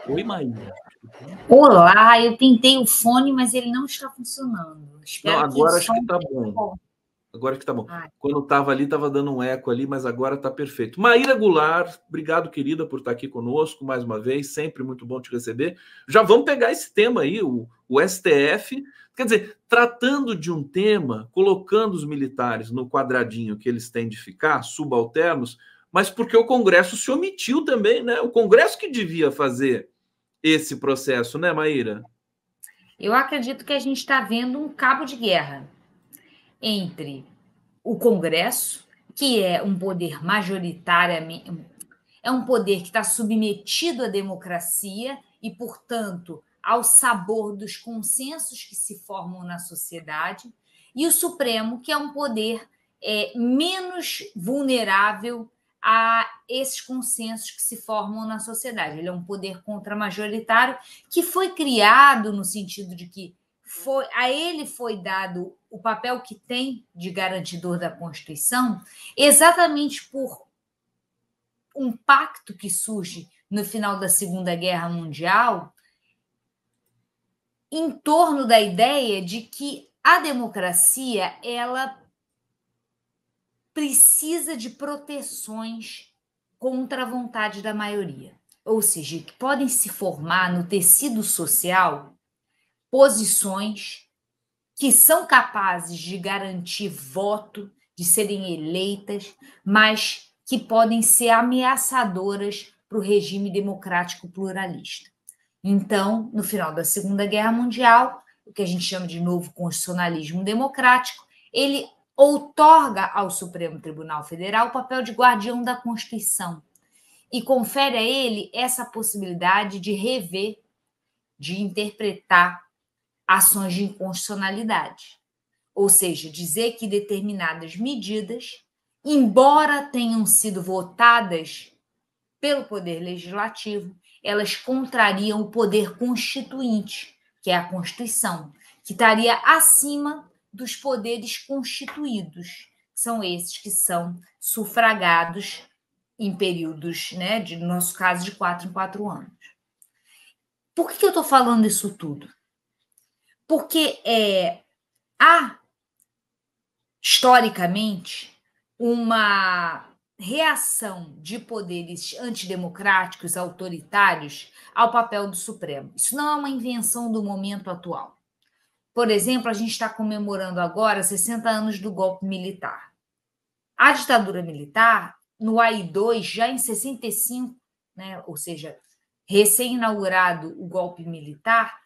Oi, Maíra. Olá, eu tentei o fone, mas ele não está funcionando. Espero Não, agora que o acho som que tá esteja bom. bom. Agora que tá bom. Ai, Quando estava ali, estava dando um eco ali, mas agora tá perfeito. Maíra Goulart, obrigado, querida, por estar aqui conosco mais uma vez. Sempre muito bom te receber. Já vamos pegar esse tema aí, o STF. Quer dizer, tratando de um tema, colocando os militares no quadradinho que eles têm de ficar, subalternos, mas porque o Congresso se omitiu também, né? O Congresso que devia fazer esse processo, né, Maíra? eu acredito que a gente está vendo um cabo de guerra entre o Congresso, que é um poder majoritariamente, é um poder que está submetido à democracia e, portanto, ao sabor dos consensos que se formam na sociedade, e o Supremo, que é um poder menos vulnerável a esses consensos que se formam na sociedade. Ele é um poder contramajoritário que foi criado no sentido de que a ele foi dado o papel que tem de garantidor da Constituição, exatamente por um pacto que surge no final da Segunda Guerra Mundial em torno da ideia de que a democracia ela precisa de proteções contra a vontade da maioria, ou seja, que podem se formar no tecido social posições que são capazes de garantir voto, de serem eleitas, mas que podem ser ameaçadoras para o regime democrático pluralista. Então, no final da Segunda Guerra Mundial, o que a gente chama de novo constitucionalismo democrático, ele outorga ao Supremo Tribunal Federal o papel de guardião da Constituição e confere a ele essa possibilidade de rever, de interpretar ações de inconstitucionalidade. Ou seja, dizer que determinadas medidas, embora tenham sido votadas pelo Poder Legislativo, elas contrariam o poder constituinte, que é a Constituição, que estaria acima dos poderes constituídos, são esses que são sufragados em períodos, né, no nosso caso, de 4 em 4 anos. Por que eu estou falando isso tudo? Porque há, historicamente, uma reação de poderes antidemocráticos, autoritários, ao papel do Supremo. Isso não é uma invenção do momento atual. Por exemplo, a gente está comemorando agora 60 anos do golpe militar. A ditadura militar, no AI-2, já em 65, né, ou seja, recém-inaugurado o golpe militar,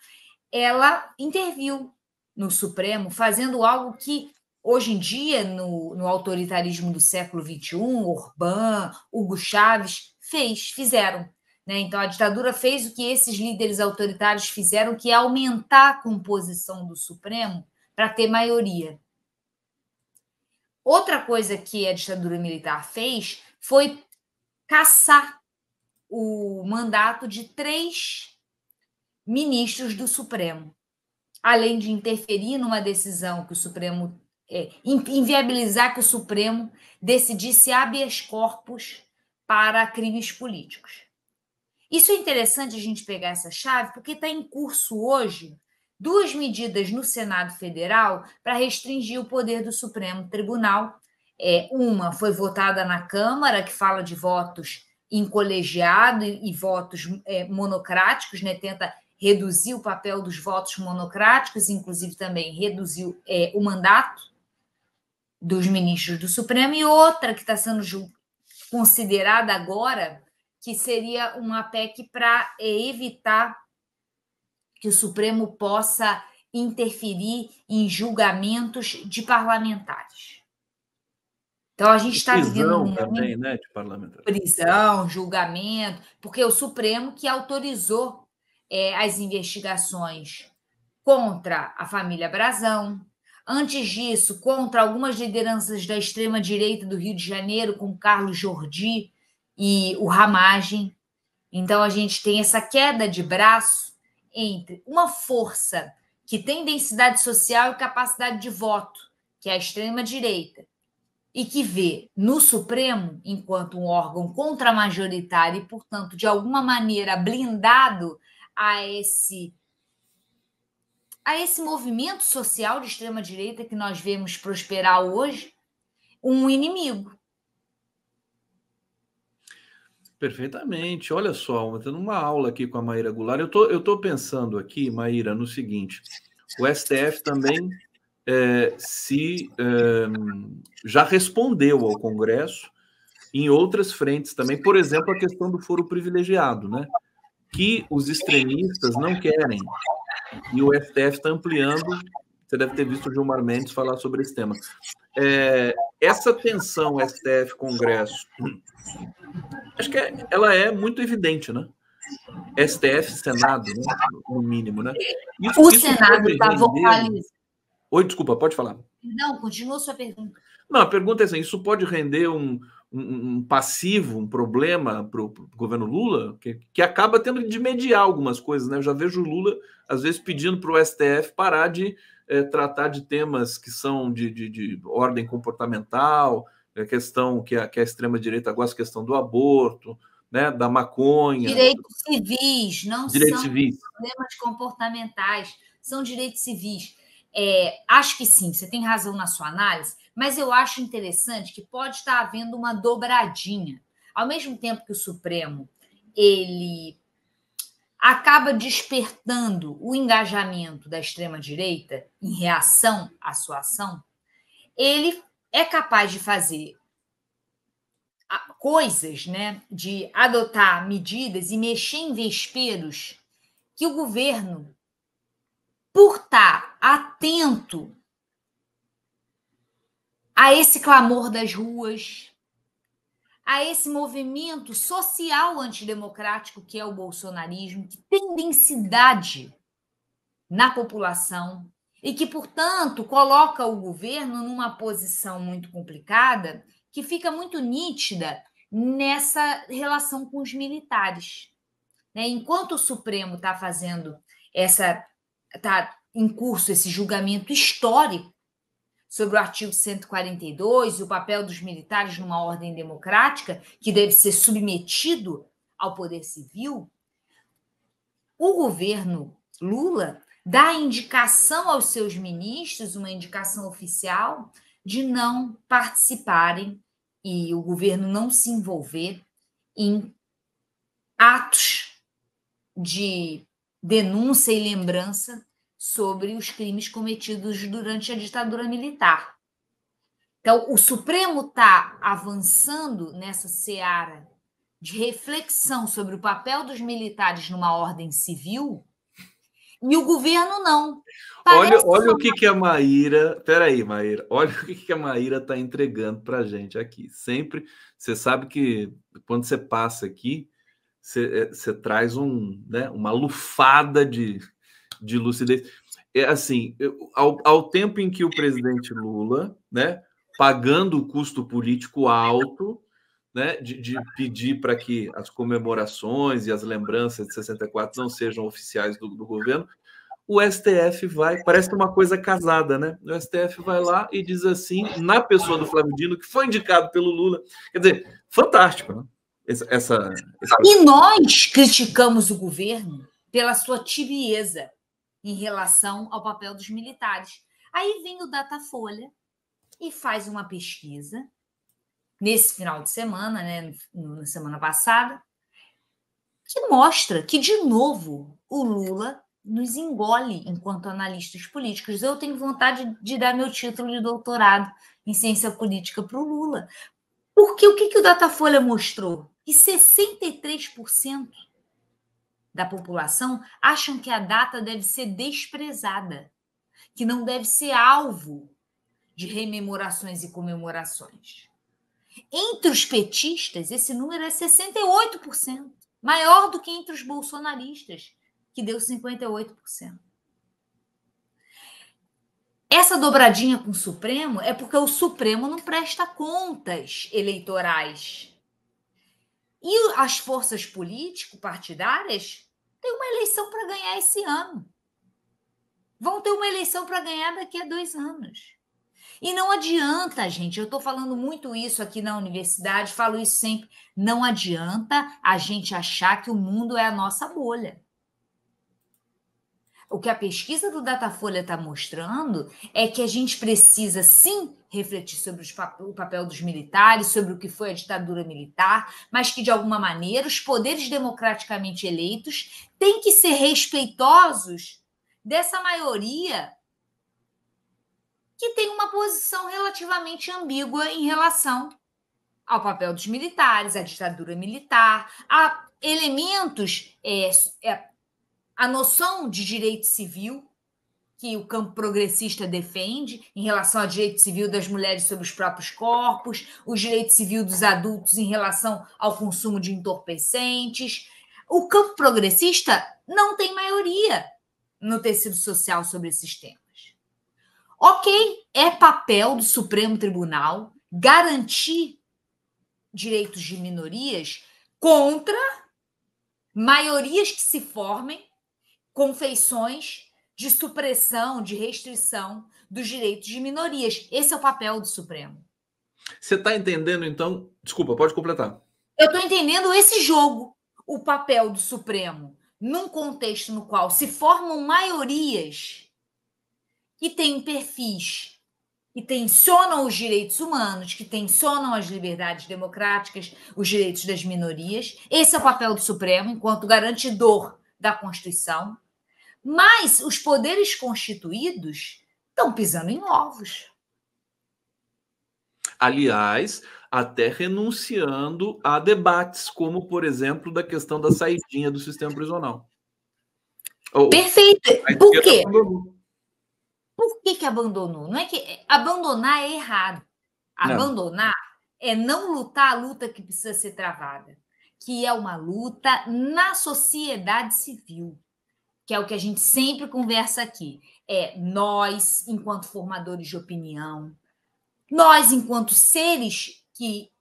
ela interviu no Supremo, fazendo algo que, hoje em dia, no autoritarismo do século XXI, Orbán, Hugo Chávez, fizeram. Né? Então, a ditadura fez o que esses líderes autoritários fizeram, que é aumentar a composição do Supremo para ter maioria. Outra coisa que a ditadura militar fez foi cassar o mandato de 3 ministros do Supremo, além de interferir numa decisão que o Supremo inviabilizar que o Supremo decidisse habeas corpus para crimes políticos. Isso é interessante a gente pegar essa chave, porque está em curso hoje 2 medidas no Senado Federal para restringir o poder do Supremo Tribunal. Uma foi votada na Câmara, que fala de votos em colegiado e votos monocráticos, né? Tenta reduzir o papel dos votos monocráticos, inclusive também reduziu o mandato dos ministros do Supremo, e outra que está sendo considerada agora, que seria uma PEC para evitar que o Supremo possa interferir em julgamentos de parlamentares. Então, a gente está vivendo um momento também, né, de parlamentar. Prisão, julgamento, porque o Supremo que autorizou as investigações contra a família Brazão, antes disso, contra algumas lideranças da extrema-direita do Rio de Janeiro, como Carlos Jordi e o Ramagem. Então, a gente tem essa queda de braço entre uma força que tem densidade social e capacidade de voto, que é a extrema-direita, e que vê no Supremo, enquanto um órgão contramajoritário e, portanto, de alguma maneira blindado a esse movimento social de extrema-direita que nós vemos prosperar hoje, um inimigo. Perfeitamente. Olha só, tendo uma aula aqui com a Maíra Goulart. Eu tô pensando aqui, Maíra, no seguinte: o STF também já respondeu ao Congresso em outras frentes também, por exemplo, a questão do foro privilegiado, né? Que os extremistas não querem. E o STF está ampliando. Você deve ter visto o Gilmar Mendes falar sobre esse tema. Essa tensão STF-Congresso, acho que ela é muito evidente, né? STF, Senado, né? No mínimo, né? O Senado está vocalizando. Oi, desculpa, pode falar. Não, continua sua pergunta. Não, a pergunta é assim: isso pode render um passivo, um problema para o governo Lula, que acaba tendo de mediar algumas coisas, né? Eu já vejo o Lula, às vezes, pedindo para o STF parar de tratar de temas que são de ordem comportamental, a questão que a extrema-direita gosta, a questão do aborto, né, da maconha. Direitos civis, não direitos são civis. problemas comportamentais, são direitos civis. Acho que sim, você tem razão na sua análise, mas eu acho interessante que pode estar havendo uma dobradinha. Ao mesmo tempo que o Supremo ele acaba despertando o engajamento da extrema-direita em reação à sua ação, ele é capaz de fazer coisas, né, de adotar medidas e mexer em vesperos que o governo, por estar atento a esse clamor das ruas, a esse movimento social antidemocrático que é o bolsonarismo, que tem densidade na população e que, portanto, coloca o governo numa posição muito complicada, que fica muito nítida nessa relação com os militares. Enquanto o Supremo está fazendo está em curso esse julgamento histórico sobre o artigo 142 e o papel dos militares numa ordem democrática que deve ser submetido ao poder civil, o governo Lula dá indicação aos seus ministros, uma indicação oficial, de não participarem e o governo não se envolver em atos de denúncia e lembrança sobre os crimes cometidos durante a ditadura militar. Então, o Supremo está avançando nessa seara de reflexão sobre o papel dos militares numa ordem civil e o governo não. Olha o que a Maíra... Peraí, Maíra. Olha o que a Maíra está entregando para a gente aqui. Sempre, você sabe que quando você passa aqui, você traz uma lufada de lucidez. É assim, ao tempo em que o presidente Lula, né, pagando o custo político alto, né, de pedir para que as comemorações e as lembranças de 64 não sejam oficiais do governo, o STF vai, parece uma coisa casada, né? O STF vai lá e diz assim, na pessoa do Flávio Dino, que foi indicado pelo Lula. Quer dizer, fantástico, né? E nós criticamos o governo pela sua tibieza em relação ao papel dos militares. Aí vem o Datafolha e faz uma pesquisa nesse final de semana, né, na semana passada, que mostra que, de novo, o Lula nos engole enquanto analistas políticos. Eu tenho vontade de dar meu título de doutorado em ciência política para o Lula. Porque o que o Datafolha mostrou? Que 63% da população acham que a data deve ser desprezada, que não deve ser alvo de rememorações e comemorações. Entre os petistas, esse número é 68%, maior do que entre os bolsonaristas, que deu 58%. Essa dobradinha com o Supremo é porque o Supremo não presta contas eleitorais. E as forças político-partidárias têm uma eleição para ganhar esse ano. Vão ter uma eleição para ganhar daqui a 2 anos. E não adianta, gente, eu estou falando muito isso aqui na universidade, falo isso sempre, não adianta a gente achar que o mundo é a nossa bolha. O que a pesquisa do Datafolha está mostrando é que a gente precisa, sim, refletir sobre o papel dos militares, sobre o que foi a ditadura militar, mas que, de alguma maneira, os poderes democraticamente eleitos têm que ser respeitosos dessa maioria que tem uma posição relativamente ambígua em relação ao papel dos militares, à ditadura militar, a elementos, a noção de direito civil que o campo progressista defende em relação ao direito civil das mulheres sobre os próprios corpos, o direito civil dos adultos em relação ao consumo de entorpecentes. O campo progressista não tem maioria no tecido social sobre esses temas. Ok, é papel do Supremo Tribunal garantir direitos de minorias contra maiorias que se formem com feições de supressão, de restrição dos direitos de minorias. Esse é o papel do Supremo. Você está entendendo, então? Desculpa, pode completar. Eu estou entendendo esse jogo, o papel do Supremo, num contexto no qual se formam maiorias que têm perfis que tensionam os direitos humanos, que tensionam as liberdades democráticas, os direitos das minorias. Esse é o papel do Supremo, enquanto garantidor da Constituição. Mas os poderes constituídos estão pisando em ovos. Aliás, até renunciando a debates, como, por exemplo, da questão da saidinha do sistema prisional. Perfeito. Por quê? Abandonou. Por que abandonou? Não é que abandonar é errado. Abandonar é não lutar a luta que precisa ser travada, que é uma luta na sociedade civil, que é o que a gente sempre conversa aqui. É nós, enquanto formadores de opinião, nós, enquanto seres que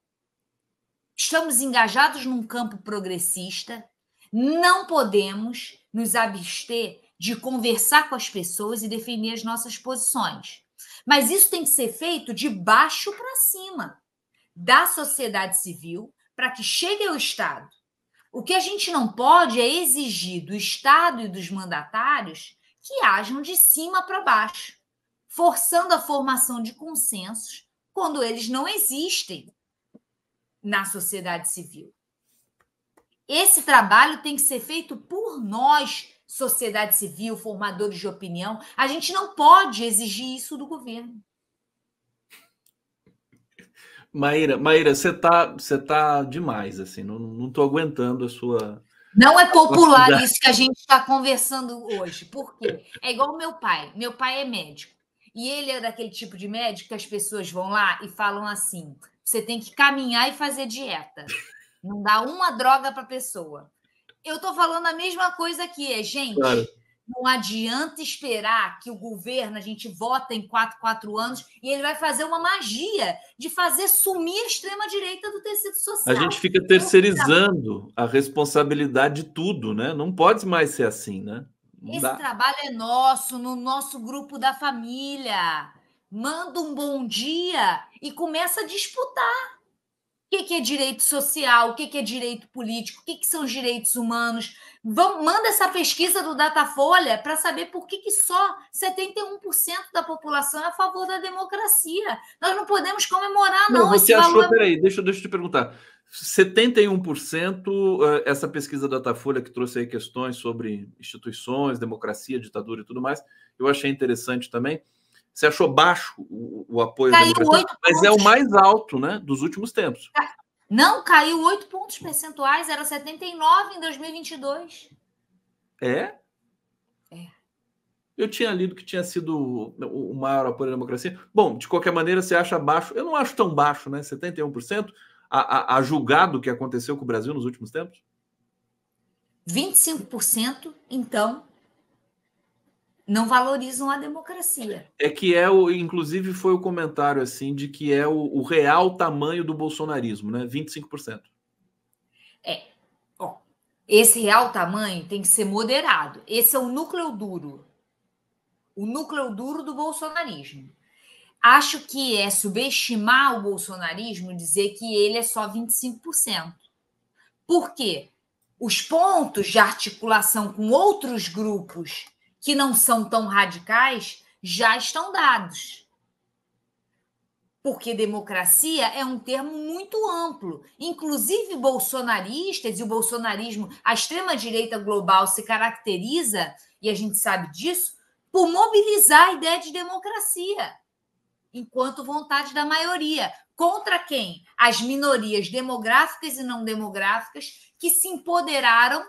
estamos engajados num campo progressista, não podemos nos abster de conversar com as pessoas e defender as nossas posições. Mas isso tem que ser feito de baixo para cima, da sociedade civil, para que chegue ao Estado. O que a gente não pode é exigir do Estado e dos mandatários que ajam de cima para baixo, forçando a formação de consensos quando eles não existem na sociedade civil. Esse trabalho tem que ser feito por nós, sociedade civil, formadores de opinião. A gente não pode exigir isso do governo. Maíra, você tá demais, assim, não tô aguentando a sua... Não é popular isso que a gente está conversando hoje. Por quê? É igual o meu pai. Meu pai é médico. E ele é daquele tipo de médico que as pessoas vão lá e falam assim: você tem que caminhar e fazer dieta. Não dá uma droga para a pessoa. Eu estou falando a mesma coisa aqui, gente. Claro. Não adianta esperar que o governo, a gente vota em 4 anos, e ele vai fazer uma magia de fazer sumir a extrema-direita do tecido social. A gente fica terceirizando a responsabilidade de tudo, né? Não pode mais ser assim, né? Esse trabalho é nosso, no nosso grupo da família. Manda um bom dia e começa a disputar. O que é direito social? O que é direito político? O que são os direitos humanos? Manda essa pesquisa do Datafolha para saber por que só 71% da população é a favor da democracia. Nós não podemos comemorar, não. Você achou, peraí, deixa eu te perguntar. 71%, essa pesquisa da Datafolha que trouxe aí questões sobre instituições, democracia, ditadura e tudo mais, eu achei interessante também. Você achou baixo o apoio da democracia? Mas é o mais alto, né, dos últimos tempos. Não, caiu 8 pontos percentuais, era 79 em 2022. É? É. Eu tinha lido que tinha sido o maior apoio da democracia. Bom, de qualquer maneira, você acha baixo. Eu não acho tão baixo, né? 71%, a julgar do que aconteceu com o Brasil nos últimos tempos? 25%, então, não valorizam a democracia. É que inclusive foi o comentário assim de que é o real tamanho do bolsonarismo, né? 25%. Esse real tamanho tem que ser moderado. Esse é o núcleo duro. O núcleo duro do bolsonarismo. acho que é subestimar o bolsonarismo dizer que ele é só 25%. Por quê? Os pontos de articulação com outros grupos que não são tão radicais já estão dados. Porque democracia é um termo muito amplo. Inclusive, bolsonaristas e o bolsonarismo, a extrema-direita global se caracteriza, e a gente sabe disso, por mobilizar a ideia de democracia enquanto vontade da maioria. Contra quem? As minorias demográficas e não demográficas que se empoderaram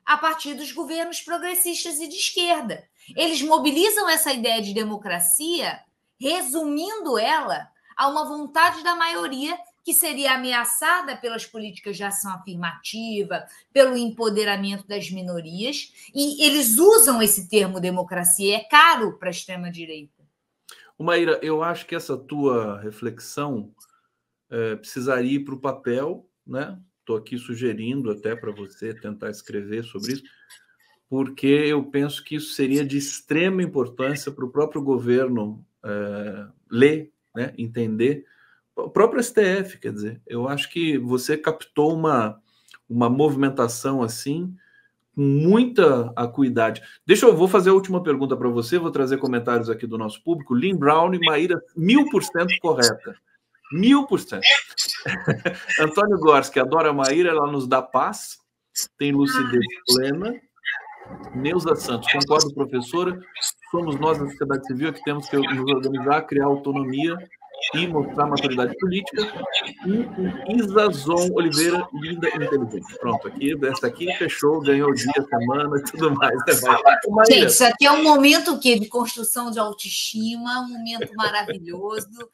a partir dos governos progressistas e de esquerda. Eles mobilizam essa ideia de democracia, resumindo ela a uma vontade da maioria que seria ameaçada pelas políticas de ação afirmativa, pelo empoderamento das minorias, e eles usam esse termo democracia, é caro para a extrema-direita. Maíra, eu acho que essa tua reflexão precisaria ir para o papel, né? Estou aqui sugerindo até para você tentar escrever sobre isso, porque eu penso que isso seria de extrema importância para o próprio governo ler, né? Entender. O próprio STF, quer dizer, eu acho que você captou uma movimentação assim, com muita acuidade. Vou fazer a última pergunta para você, vou trazer comentários aqui do nosso público. Lynn Brown e Maíra, 1000% correta. 1000%. Antônio Gorski, adora a Maíra, ela nos dá paz, tem lucidez plena. Neuza Santos, concordo, professora. Somos nós, da sociedade civil, que temos que nos organizar, criar autonomia e mostrar maturidade política. E Isazon Oliveira, linda e inteligente. Pronto, essa aqui fechou, ganhou o dia, semana e tudo mais. Gente, isso aqui é um momento de construção de autoestima, um momento maravilhoso.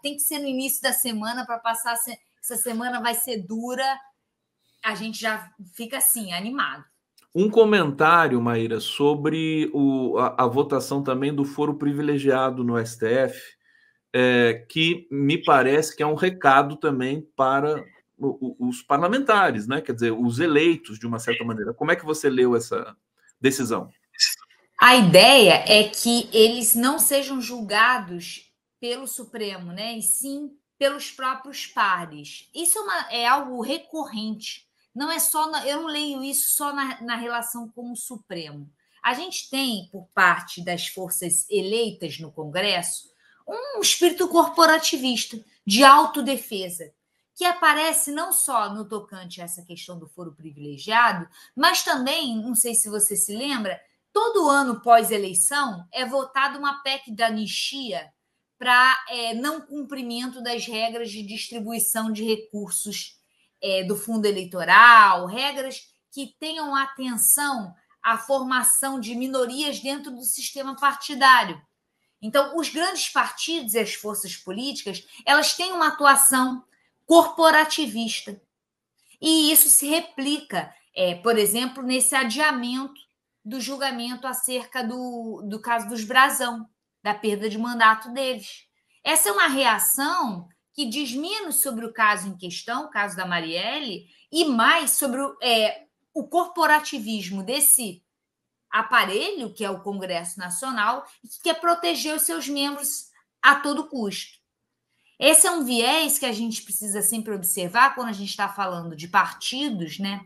Tem que ser no início da semana para passar. Essa semana vai ser dura. A gente já fica assim, animado. Um comentário, Maíra, sobre a votação também do foro privilegiado no STF, que me parece que é um recado também para os parlamentares, né? Quer dizer, os eleitos, de uma certa maneira. Como é que você leu essa decisão? A ideia é que eles não sejam julgados pelo Supremo, né? E sim pelos próprios pares. Isso é algo recorrente. Não é só, eu não leio isso só na relação com o Supremo. A gente tem, por parte das forças eleitas no Congresso, um espírito corporativista de autodefesa, que aparece não só no tocante a essa questão do foro privilegiado, mas também, não sei se você se lembra, todo ano pós-eleição é votada uma PEC da anistia para não cumprimento das regras de distribuição de recursos do fundo eleitoral, regras que tenham atenção à formação de minorias dentro do sistema partidário. Então, os grandes partidos e as forças políticas, elas têm uma atuação corporativista. E isso se replica, por exemplo, nesse adiamento do julgamento acerca do caso dos Brazão, da perda de mandato deles. Essa é uma reação que diz menos sobre o caso em questão, o caso da Marielle, e mais sobre o corporativismo desse aparelho, que é o Congresso Nacional, que quer proteger os seus membros a todo custo. Esse é um viés que a gente precisa sempre observar quando a gente está falando de partidos, né?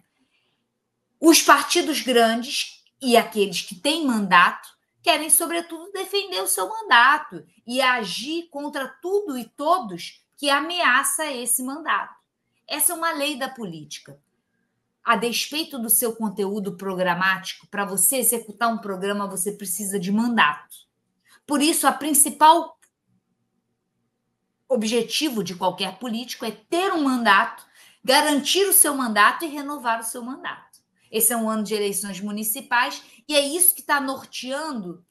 Os partidos grandes e aqueles que têm mandato querem, sobretudo, defender o seu mandato e agir contra tudo e todos que ameaça esse mandato. Essa é uma lei da política. A despeito do seu conteúdo programático, para você executar um programa, você precisa de mandato. Por isso, a principal objetivo de qualquer político é ter um mandato, garantir o seu mandato e renovar o seu mandato. Esse é um ano de eleições municipais e é isso que está norteando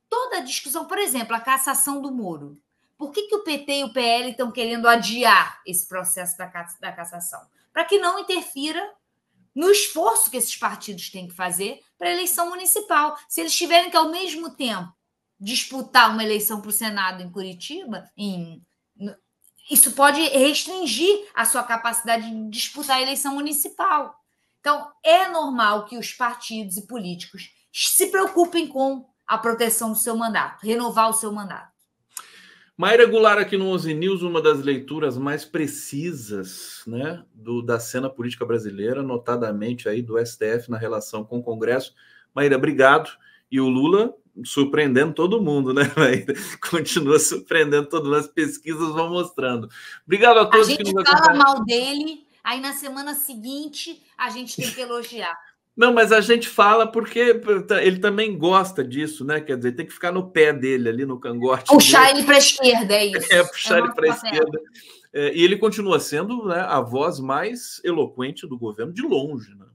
toda a discussão. Por exemplo, a cassação do Moro. Por que o PT e o PL estão querendo adiar esse processo da cassação? Para que não interfira no esforço que esses partidos têm que fazer para a eleição municipal. Se eles tiverem que, ao mesmo tempo, disputar uma eleição para o Senado em Curitiba, isso pode restringir a sua capacidade de disputar a eleição municipal. Então, é normal que os partidos e políticos se preocupem com a proteção do seu mandato, renovar o seu mandato. Mayra Goulart aqui no 11 News, uma das leituras mais precisas, né, da cena política brasileira, notadamente aí do STF na relação com o Congresso. Mayra, obrigado. E o Lula surpreendendo todo mundo, né, Mayra? Continua surpreendendo todo mundo, as pesquisas vão mostrando. Obrigado a todos que nos acompanham. A gente fala mal dele, aí na semana seguinte a gente tem que elogiar. Não, mas a gente fala porque ele também gosta disso, né? Quer dizer, tem que ficar no pé dele, ali no cangote. Puxar ele para a esquerda, é isso. Puxar ele para a esquerda. E ele continua sendo, né, a voz mais eloquente do governo, de longe, né?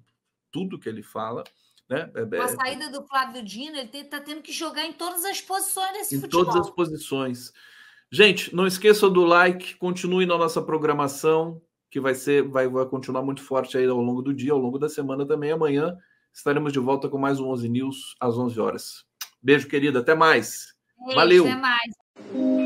Tudo que ele fala. Né? Com a saída do Flávio Dino, ele está tendo que jogar em todas as posições desse futebol. Em todas as posições. Gente, não esqueça do like, continue na nossa programação, que vai continuar muito forte aí ao longo do dia, ao longo da semana também. Amanhã estaremos de volta com mais um 11 News às 11 horas. Beijo, querida. Até mais. Beijo, valeu. Até mais.